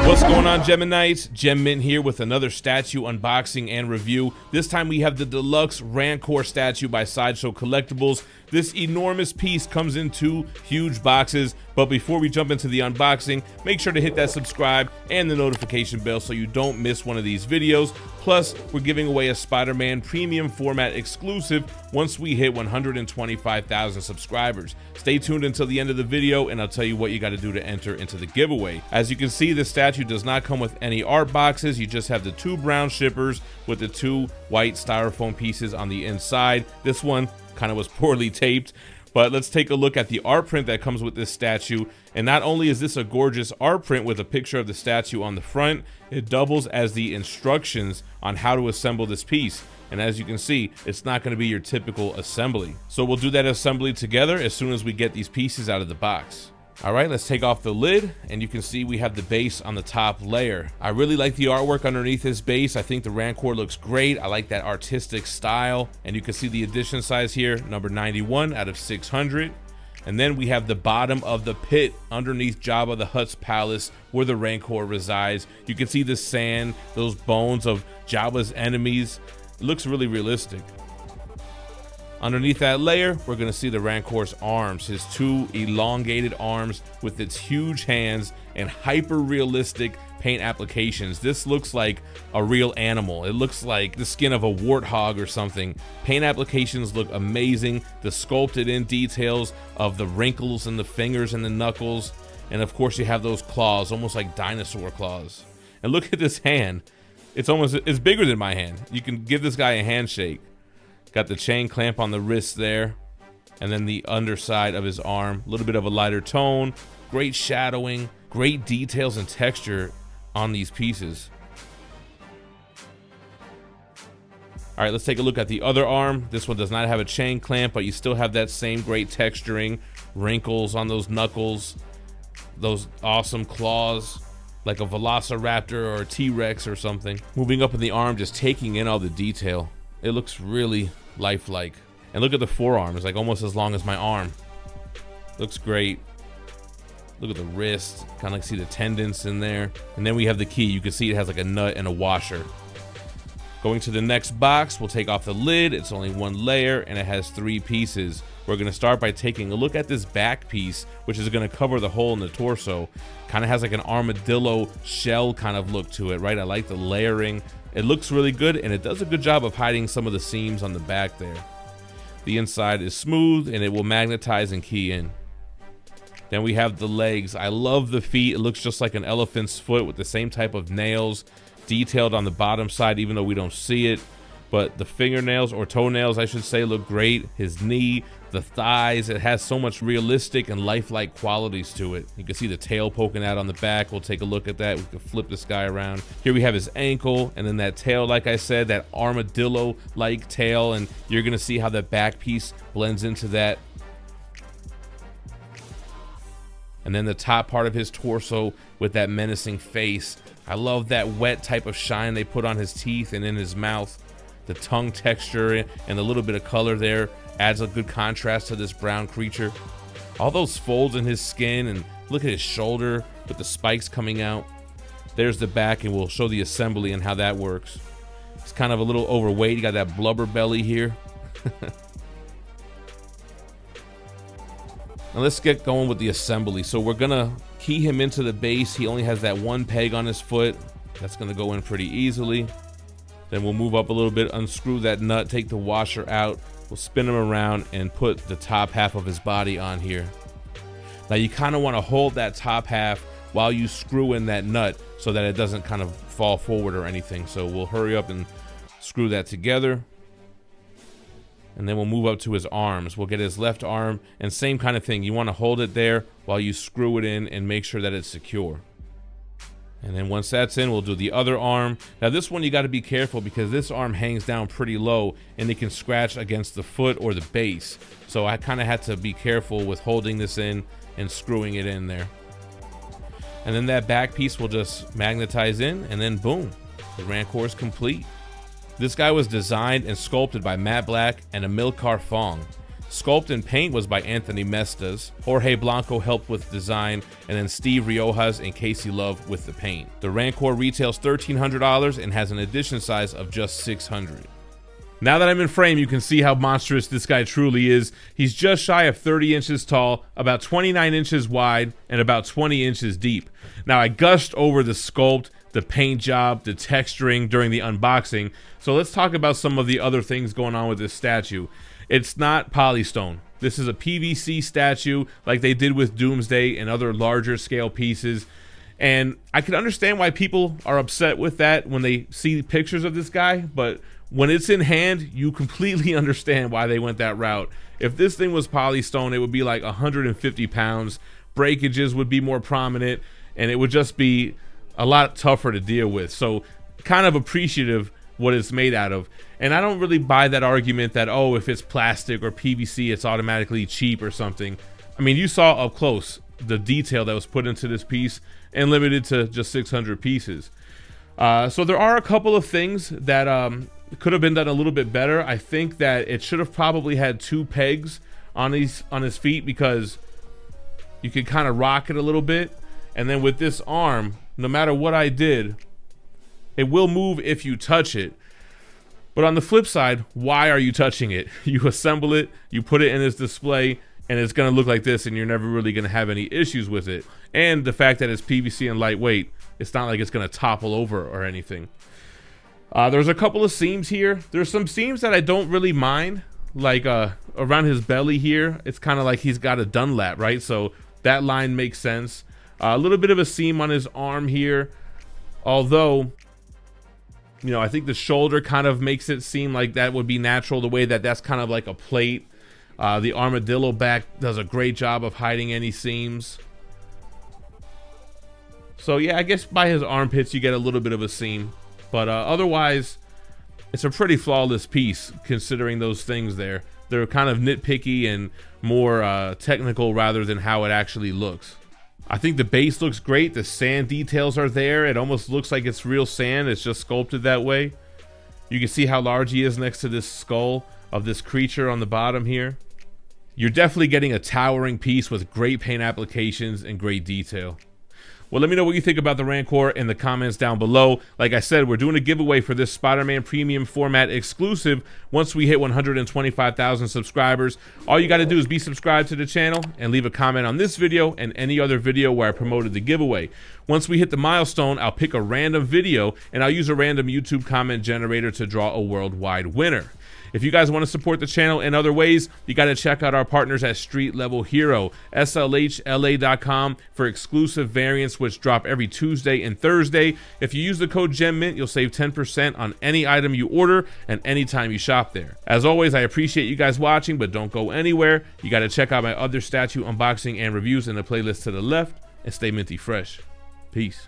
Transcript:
What's going on, Geminites? GemMint here with another statue unboxing and review. This time we have the deluxe RANCOR statue by SIDESHOW Collectibles. This enormous piece comes in 2 huge boxes, but before we jump into the unboxing, make sure to hit that subscribe and the notification bell so you don't miss one of these videos. Plus, we're giving away a Spider-Man premium format exclusive once we hit 125,000 subscribers. Stay tuned until the end of the video and I'll tell you what you got to do to enter into the giveaway. As you can see, the statue does not come with any art boxes. You just have the 2 brown shippers with the 2 white styrofoam pieces on the inside. This one kind of was poorly taped, but let's take a look at the art print that comes with this statue. And not only is this a gorgeous art print with a picture of the statue on the front, it doubles as the instructions on how to assemble this piece. And as you can see, it's not going to be your typical assembly. So we'll do that assembly together as soon as we get these pieces out of the box. All right, let's take off the lid, and you can see we have the base on the top layer. I really like the artwork underneath this base. I think the RANCOR looks great. I like that artistic style, and you can see the edition size here, number 91 out of 600. And then we have the bottom of the pit underneath Jabba the Hutt's palace where the RANCOR resides. You can see the sand, those bones of Jabba's enemies. It looks really realistic. Underneath that layer, we're going to see the RANCOR's arms, his 2 elongated arms with its huge hands and hyper-realistic paint applications. This looks like a real animal. It looks like the skin of a warthog or something. Paint applications look amazing. The sculpted in details of the wrinkles in the fingers and the knuckles. And of course you have those claws, almost like dinosaur claws. And look at this hand. It's bigger than my hand. You can give this guy a handshake. Got the chain clamp on the wrist there, and then the underside of his arm, a little bit of a lighter tone, great shadowing, great details and texture on these pieces. All right, let's take a look at the other arm. This one does not have a chain clamp, but you still have that same great texturing, wrinkles on those knuckles, those awesome claws, like a velociraptor or a T-Rex or something. Moving up in the arm, just taking in all the detail. It looks really lifelike. And look at the forearm, it's like almost as long as my arm. Looks great. Look at the wrist, kind of like see the tendons in there. And then we have the key. You can see it has like a nut and a washer. Going to the next box, we'll take off the lid. It's only 1 layer and it has 3 pieces. We're gonna start by taking a look at this back piece, which is gonna cover the hole in the torso. Kind of has like an armadillo shell kind of look to it, right? I like the layering. It looks really good, and it does a good job of hiding some of the seams on the back there. The inside is smooth, and it will magnetize and key in. Then we have the legs. I love the feet. It looks just like an elephant's foot with the same type of nails detailed on the bottom side, even though we don't see it. But the fingernails, or toenails, I should say, look great. His knee, the thighs, it has so much realistic and lifelike qualities to it. You can see the tail poking out on the back. We'll take a look at that. We can flip this guy around. Here we have his ankle, and then that tail, like I said, that armadillo-like tail, and you're gonna see how that back piece blends into that. And then the top part of his torso with that menacing face. I love that wet type of shine they put on his teeth and in his mouth. The tongue texture and a little bit of color there adds a good contrast to this brown creature. All those folds in his skin, and look at his shoulder with the spikes coming out. There's the back, and we'll show the assembly and how that works. He's kind of a little overweight. He got that blubber belly here. Now let's get going with the assembly. So we're gonna key him into the base. He only has that 1 peg on his foot. That's gonna go in pretty easily. Then we'll move up a little bit, unscrew that nut, take the washer out. We'll spin him around and put the top half of his body on here. Now you kind of want to hold that top half while you screw in that nut so that it doesn't kind of fall forward or anything. So we'll hurry up and screw that together. And then we'll move up to his arms. We'll get his left arm, and same kind of thing. You want to hold it there while you screw it in and make sure that it's secure. And then once that's in, we'll do the other arm. Now this one you got to be careful because this arm hangs down pretty low and it can scratch against the foot or the base. So I kind of had to be careful with holding this in and screwing it in there. And then that back piece will just magnetize in, and then boom, the RANCOR is complete. This guy was designed and sculpted by Matt Black and Amilcar Fong. Sculpt and paint was by Anthony Mestas. Jorge Blanco helped with design, and then Steve Riojas and Casey Love with the paint. The Rancor retails $1,300 and has an edition size of just $600. Now that I'm in frame, you can see how monstrous this guy truly is. He's just shy of 30 inches tall, about 29 inches wide, and about 20 inches deep. Now, I gushed over the sculpt, the paint job, the texturing during the unboxing, so let's talk about some of the other things going on with this statue. It's not polystone. This is a PVC statue like they did with Doomsday and other larger scale pieces. And I can understand why people are upset with that when they see pictures of this guy, but when it's in hand, you completely understand why they went that route. If this thing was polystone, it would be like 150 pounds. Breakages would be more prominent, and it would just be a lot tougher to deal with. So kind of appreciative what it's made out of. And I don't really buy that argument that, oh, if it's plastic or PVC, it's automatically cheap or something. I mean, you saw up close the detail that was put into this piece and limited to just 600 pieces. So there are a couple of things that could have been done a little bit better. I think that it should have probably had 2 pegs on his feet, because you could kind of rock it a little bit. And then with this arm, no matter what I did, it will move if you touch it. But on the flip side, why are you touching it? You assemble it, you put it in this display, and it's going to look like this, and you're never really going to have any issues with it. And the fact that it's PVC and lightweight, it's not like it's going to topple over or anything. There's a couple of seams here. There's some seams that I don't really mind, like around his belly here. It's kind of like he's got a Dunlap, right? So that line makes sense. A little bit of a seam on his arm here, although, you know, I think the shoulder kind of makes it seem like that would be natural, the way that that's kind of like a plate. The armadillo back does a great job of hiding any seams. So yeah, I guess by his armpits you get a little bit of a seam, but otherwise it's a pretty flawless piece considering those things there. They're kind of nitpicky and more technical rather than how it actually looks. I think the base looks great. The sand details are there. It almost looks like it's real sand. It's just sculpted that way. You can see how large he is next to this skull of this creature on the bottom here. You're definitely getting a towering piece with great paint applications and great detail. Well, let me know what you think about the Rancor in the comments down below. Like I said, we're doing a giveaway for this Spider-Man Premium Format exclusive once we hit 125,000 subscribers. All you got to do is be subscribed to the channel and leave a comment on this video and any other video where I promoted the giveaway. Once we hit the milestone, I'll pick a random video and I'll use a random YouTube comment generator to draw a worldwide winner. If you guys want to support the channel in other ways, you got to check out our partners at Street Level Hero, slhla.com, for exclusive variants which drop every Tuesday and Thursday. If you use the code GemMint, you'll save 10% on any item you order and anytime you shop there. As always, I appreciate you guys watching, but don't go anywhere. You got to check out my other statue unboxing and reviews in the playlist to the left, and stay minty fresh. Peace.